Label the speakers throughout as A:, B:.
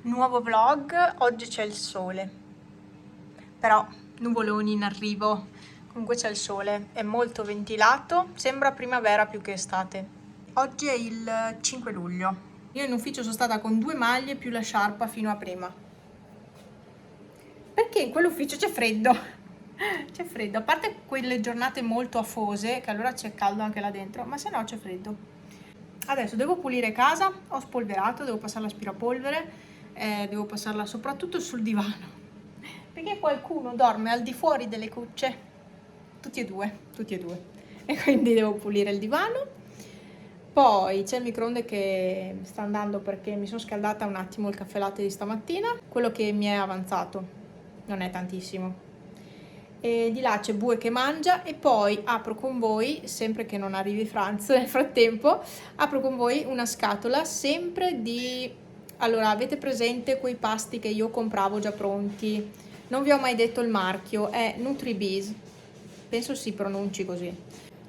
A: Nuovo vlog, oggi c'è il sole, però nuvoloni in arrivo, comunque c'è il sole, è molto ventilato, sembra primavera più che estate. Oggi è il 5 luglio, io in ufficio sono stata con 2 maglie più la sciarpa fino a prima, perché in quell'ufficio c'è freddo, c'è freddo, a parte quelle giornate molto afose, che allora c'è caldo anche là dentro, ma se no c'è freddo. Adesso devo pulire casa, ho spolverato, devo passare l'aspirapolvere, devo passarla soprattutto sul divano, perché qualcuno dorme al di fuori delle cucce, tutti e due, e quindi devo pulire il divano. Poi c'è il microonde che sta andando perché mi sono scaldata un attimo il caffè latte di stamattina, quello che mi è avanzato, non è tantissimo. E di là c'è Bue che mangia e poi apro con voi, sempre che non arrivi Franz nel frattempo, apro con voi una scatola sempre di... Allora, avete presente quei pasti che io compravo già pronti? Non vi ho mai detto il marchio, è NutriBees, penso si pronunci così.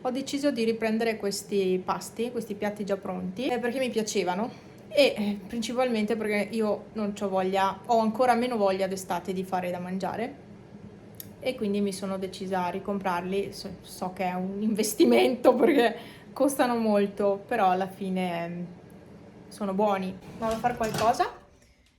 A: Ho deciso di riprendere questi pasti, questi piatti già pronti, perché mi piacevano e principalmente perché io non ho voglia, ho ancora meno voglia d'estate di fare da mangiare. E quindi mi sono decisa a ricomprarli. So che è un investimento perché costano molto, però alla fine sono buoni. Vado a fare qualcosa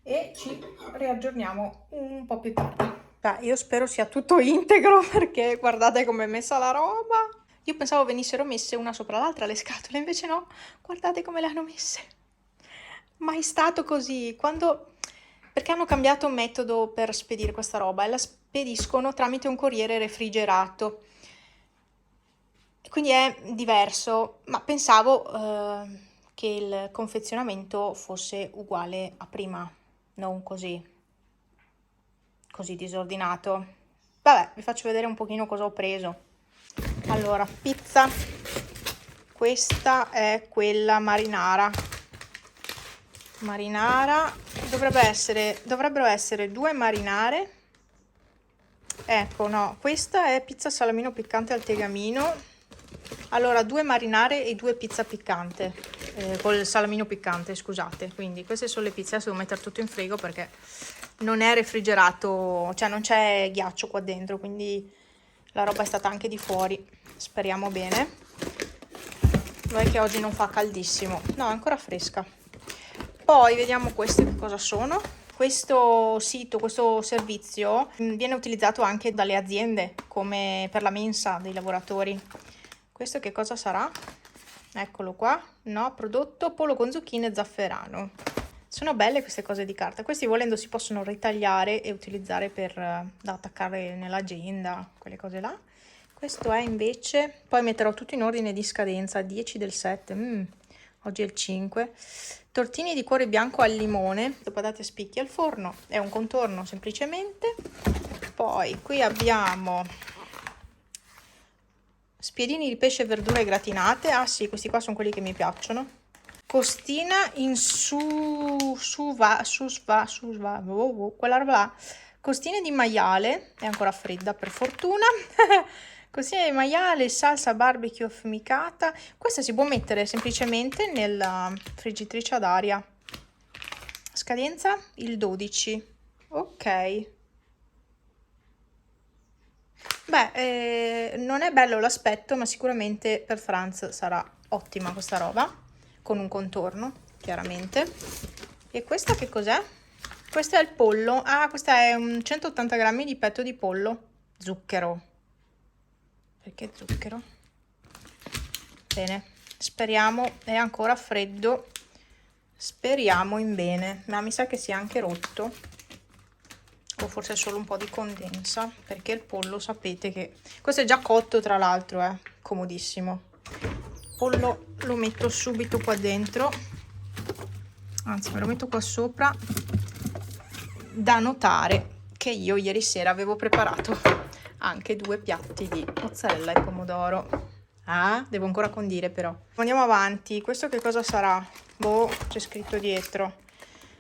A: e ci riaggiorniamo un po' più tardi. Beh, io spero sia tutto integro perché guardate come è messa la roba. Io pensavo venissero messe una sopra l'altra le scatole, invece no, guardate come le hanno messe. Mai stato così. Perché hanno cambiato metodo per spedire questa roba e la spediscono tramite un corriere refrigerato. Quindi è diverso, ma pensavo che il confezionamento fosse uguale a prima, non così disordinato. Vabbè, vi faccio vedere un pochino cosa ho preso. Allora, pizza. Questa è quella marinara. Dovrebbero essere 2 marinare. Ecco, no, questa è pizza salamino piccante al tegamino. Allora, 2 marinare e 2 pizza piccante, col salamino piccante, scusate. Quindi queste sono le pizze, adesso devo mettere tutto in frigo perché non è refrigerato, cioè non c'è ghiaccio qua dentro, quindi la roba è stata anche di fuori, speriamo bene. Non è che oggi non fa caldissimo, no, è ancora fresca. Poi vediamo queste che cosa sono. Questo sito, questo servizio viene utilizzato anche dalle aziende come per la mensa dei lavoratori. Questo che cosa sarà? Eccolo qua. No, prodotto pollo con zucchine e zafferano. Sono belle queste cose di carta. Questi volendo si possono ritagliare e utilizzare da attaccare nell'agenda, quelle cose là. Questo è invece, poi metterò tutto in ordine di scadenza, 10 del 7, oggi è il 5. Tortini di cuore bianco al limone, patate a spicchi al forno, è un contorno semplicemente. Poi qui abbiamo spiedini di pesce e verdure gratinate, ah sì, questi qua sono quelli che mi piacciono. Costina in quella roba là. Costine di maiale, è ancora fredda per fortuna. Costine di maiale, salsa barbecue affumicata. Questa si può mettere semplicemente nella friggitrice ad aria. Scadenza il 12. Ok. Beh, non è bello l'aspetto, ma sicuramente per Franz sarà ottima questa roba, con un contorno, chiaramente. E questa che cos'è? Questo è il pollo. Ah, questa è un 180 grammi di petto di pollo. Zucchero. Perché zucchero? Bene, speriamo, è ancora freddo. Speriamo in bene, ma mi sa che sia anche rotto. O forse solo un po' di condensa, perché il pollo sapete che... Questo è già cotto tra l'altro, comodissimo. Il pollo lo metto subito qua dentro, anzi me lo metto qua sopra. Da notare che io ieri sera avevo preparato anche 2 piatti di mozzarella e pomodoro. Ah, devo ancora condire però. Andiamo avanti, questo che cosa sarà? Boh, c'è scritto dietro.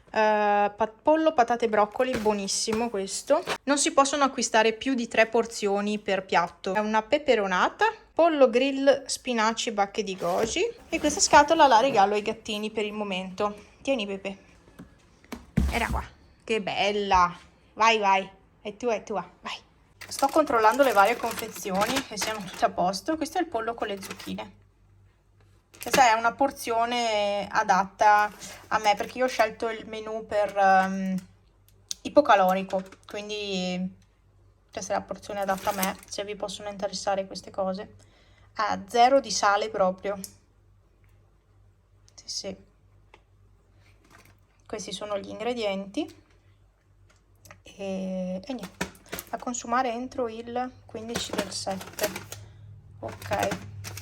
A: Pollo, patate e broccoli, buonissimo questo. Non si possono acquistare più di 3 porzioni per piatto. È una peperonata, pollo grill, spinaci, bacche di goji. E questa scatola la regalo ai gattini per il momento. Tieni Pepe. Era qua. Che bella. Vai, vai. È tua, vai. Sto controllando le varie confezioni che siano tutte a posto. Questo è il pollo con le zucchine. Questa è una porzione adatta a me perché io ho scelto il menù per ipocalorico, quindi questa è la porzione adatta a me, se vi possono interessare queste cose. Ha zero di sale proprio. Sì, sì. Questi sono gli ingredienti e niente, da consumare entro il 15/7. Ok,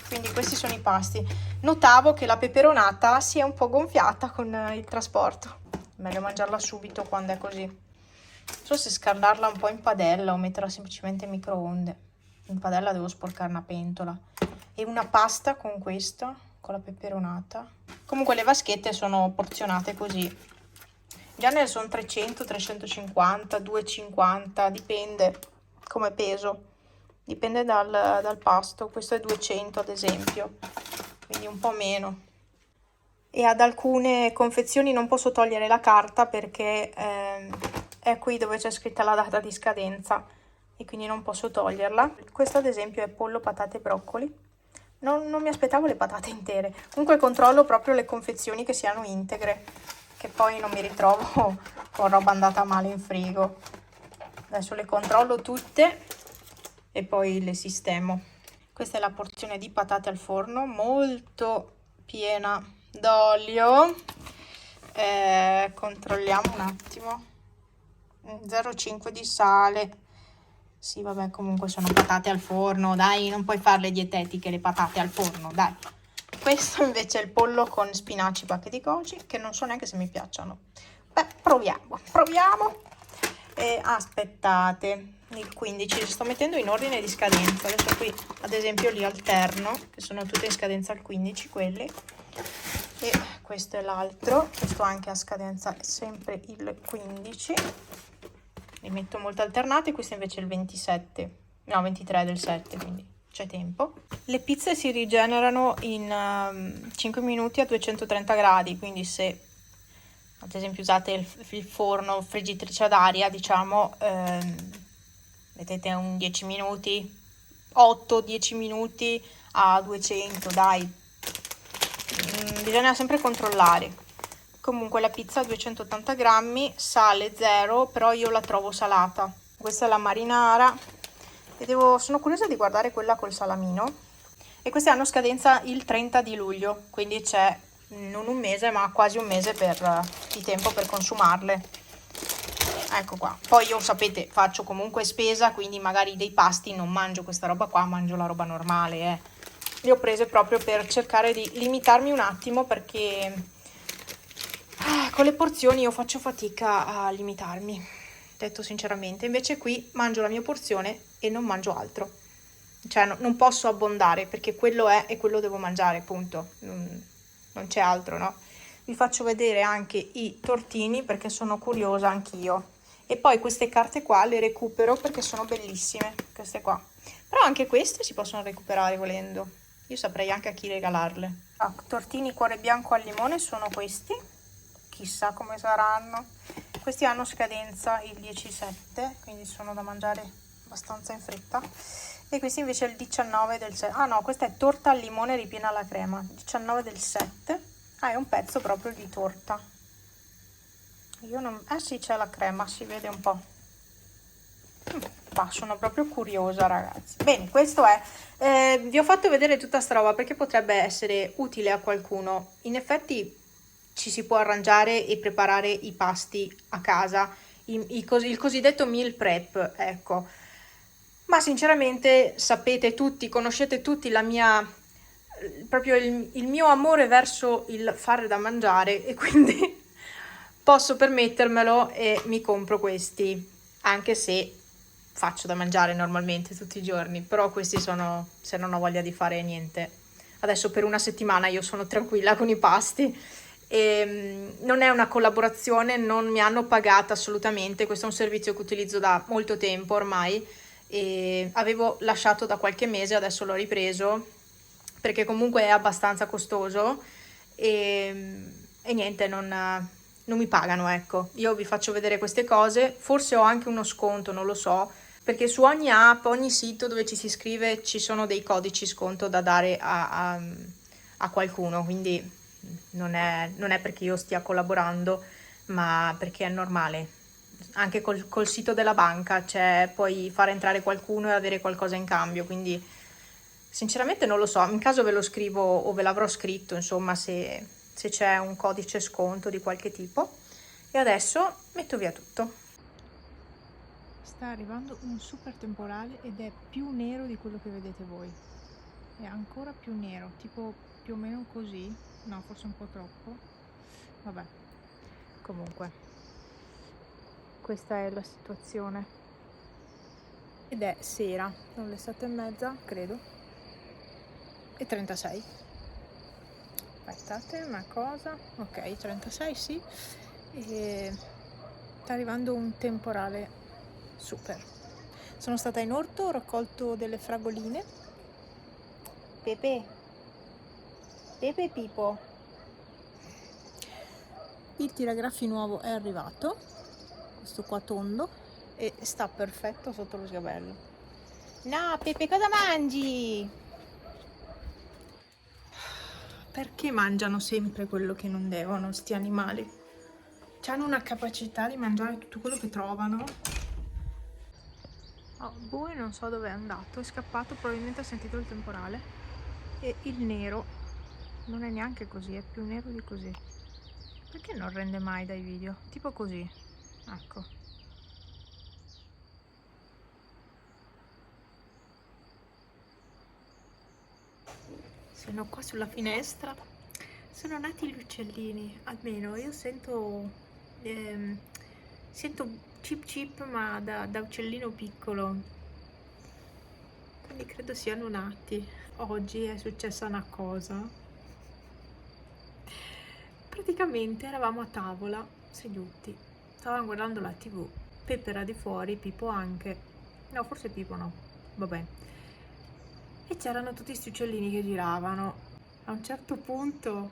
A: quindi questi sono i pasti. Notavo che la peperonata si è un po' gonfiata con il trasporto. Meglio mangiarla subito quando è così. Non so se scaldarla un po' in padella o metterla semplicemente in microonde. In padella devo sporcare una pentola. E una pasta con questo, con la peperonata. Comunque le vaschette sono porzionate così. Già ne sono 300, 350, 250, dipende come peso. Dipende dal pasto. Questo è 200 ad esempio, quindi un po' meno. E ad alcune confezioni non posso togliere la carta perché è qui dove c'è scritta la data di scadenza e quindi non posso toglierla. Questo ad esempio è pollo, patate e broccoli. Non mi aspettavo le patate intere. Comunque controllo proprio le confezioni che siano integre, che poi non mi ritrovo con roba andata male in frigo. Adesso le controllo tutte e poi le sistemo. Questa è la porzione di patate al forno, molto piena d'olio. Controlliamo un attimo. 0,5 di sale. Sì, vabbè, comunque sono patate al forno, dai, non puoi farle dietetiche le patate al forno, dai. Questo invece è il pollo con spinaci, pacche di goji, che non so neanche se mi piacciono. Beh, proviamo. E aspettate, il 15, li sto mettendo in ordine di scadenza. Adesso qui, ad esempio, li alterno, che sono tutte in scadenza al 15, quelli. E questo è l'altro, questo anche a scadenza sempre il 15. Li metto molto alternati, questo invece è il 27, no 23 del 7, quindi c'è tempo. Le pizze si rigenerano in 5 minuti a 230 gradi, quindi se ad esempio usate il forno, friggitrice ad aria, diciamo, mettete un 10 minuti, 8-10 minuti a 200, dai. Bisogna sempre controllare. Comunque la pizza a 280 grammi, sale 0, però io la trovo salata. Questa è la marinara e sono curiosa di guardare quella col salamino. E queste hanno scadenza il 30 di luglio, quindi c'è non un mese ma quasi un mese di tempo per consumarle. Ecco qua. Poi io, sapete, faccio comunque spesa, quindi magari dei pasti non mangio questa roba qua, mangio la roba normale. Le ho prese proprio per cercare di limitarmi un attimo perché con le porzioni io faccio fatica a limitarmi, detto sinceramente. Invece qui mangio la mia porzione e non mangio altro. Cioè non posso abbondare perché quello è e quello devo mangiare, punto. Non c'è altro, no? Vi faccio vedere anche i tortini perché sono curiosa anch'io. E poi queste carte qua le recupero perché sono bellissime, queste qua. Però anche queste si possono recuperare volendo. Io saprei anche a chi regalarle. Tortini cuore bianco al limone sono questi. Chissà come saranno. Questi hanno scadenza il 10/7, quindi sono da mangiare abbastanza in fretta. E questi invece è il 19 del 7. Ah no, questa è torta al limone ripiena alla crema, 19 del 7. Ah, è un pezzo proprio di torta. Io non... sì, c'è la crema, si vede un po'. Sono proprio curiosa, ragazzi. Bene, questo è... vi ho fatto vedere tutta sta roba perché potrebbe essere utile a qualcuno. In effetti ci si può arrangiare e preparare i pasti a casa, il cosiddetto meal prep, ecco. Ma sinceramente sapete tutti, conoscete tutti la mia, proprio il mio amore verso il fare da mangiare e quindi posso permettermelo e mi compro questi, anche se faccio da mangiare normalmente tutti i giorni, però questi sono se non ho voglia di fare niente. Adesso per una settimana io sono tranquilla con i pasti. E non è una collaborazione, non mi hanno pagata assolutamente, questo è un servizio che utilizzo da molto tempo ormai e avevo lasciato da qualche mese, adesso l'ho ripreso perché comunque è abbastanza costoso e niente, non mi pagano, ecco. Io vi faccio vedere queste cose, forse ho anche uno sconto, non lo so, perché su ogni app, ogni sito dove ci si iscrive ci sono dei codici sconto da dare a qualcuno, quindi non è perché io stia collaborando, ma perché è normale. Anche col sito della banca, cioè puoi fare entrare qualcuno e avere qualcosa in cambio, quindi sinceramente non lo so, in caso ve lo scrivo o ve l'avrò scritto, insomma, se c'è un codice sconto di qualche tipo. E adesso metto via tutto. Sta arrivando un super temporale ed è più nero di quello che vedete voi. È ancora più nero, tipo più o meno così. No, forse un po' troppo. Vabbè, comunque, questa è la situazione. Ed è sera, sono le 7:30, credo. E 36. Aspettate una cosa. Ok, 36 sì. E sta arrivando un temporale super. Sono stata in orto, ho raccolto delle fragoline. Pepe, Pepe Pipo. Il tiragraffi nuovo è arrivato, questo qua tondo, e sta perfetto sotto lo sgabello. No, Pepe, cosa mangi? Perché mangiano sempre quello che non devono, sti animali? Hanno una capacità di mangiare tutto quello che trovano. Oh, Bue non so dove è andato, è scappato, probabilmente ha sentito il temporale. E il nero non è neanche così, è più nero di così. Perché non rende mai dai video? Tipo così, ecco. Sono qua sulla finestra, sono nati gli uccellini, almeno io sento chip chip ma da uccellino piccolo, quindi credo siano nati. Oggi è successa una cosa, praticamente eravamo a tavola seduti, stavamo guardando la TV, Peppe era di fuori, Pippo anche, no forse Pippo no, vabbè, e c'erano tutti questi uccellini che giravano. A un certo punto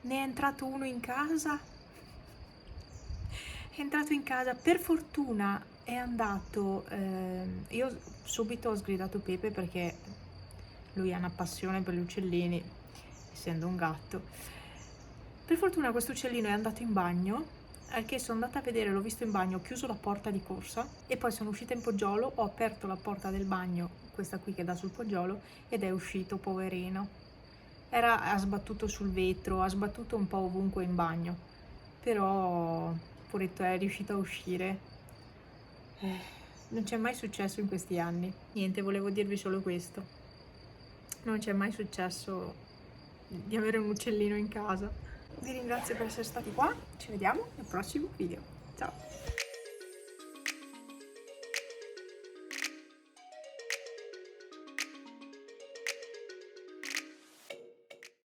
A: ne è entrato uno in casa, è entrato in casa, per fortuna è andato, io subito ho sgridato Pepe perché lui ha una passione per gli uccellini, essendo un gatto. Per fortuna questo uccellino è andato in bagno, al che sono andata a vedere, l'ho visto in bagno, ho chiuso la porta di corsa e poi sono uscita in poggiolo, ho aperto la porta del bagno, questa qui che dà sul poggiolo, ed è uscito, poverino. Ha sbattuto sul vetro, ha sbattuto un po' ovunque in bagno, però poretto è riuscito a uscire. Non c'è mai successo in questi anni. Niente, volevo dirvi solo questo. Non c'è mai successo di avere un uccellino in casa. Vi ringrazio per essere stati qua, ci vediamo nel prossimo video. Ciao!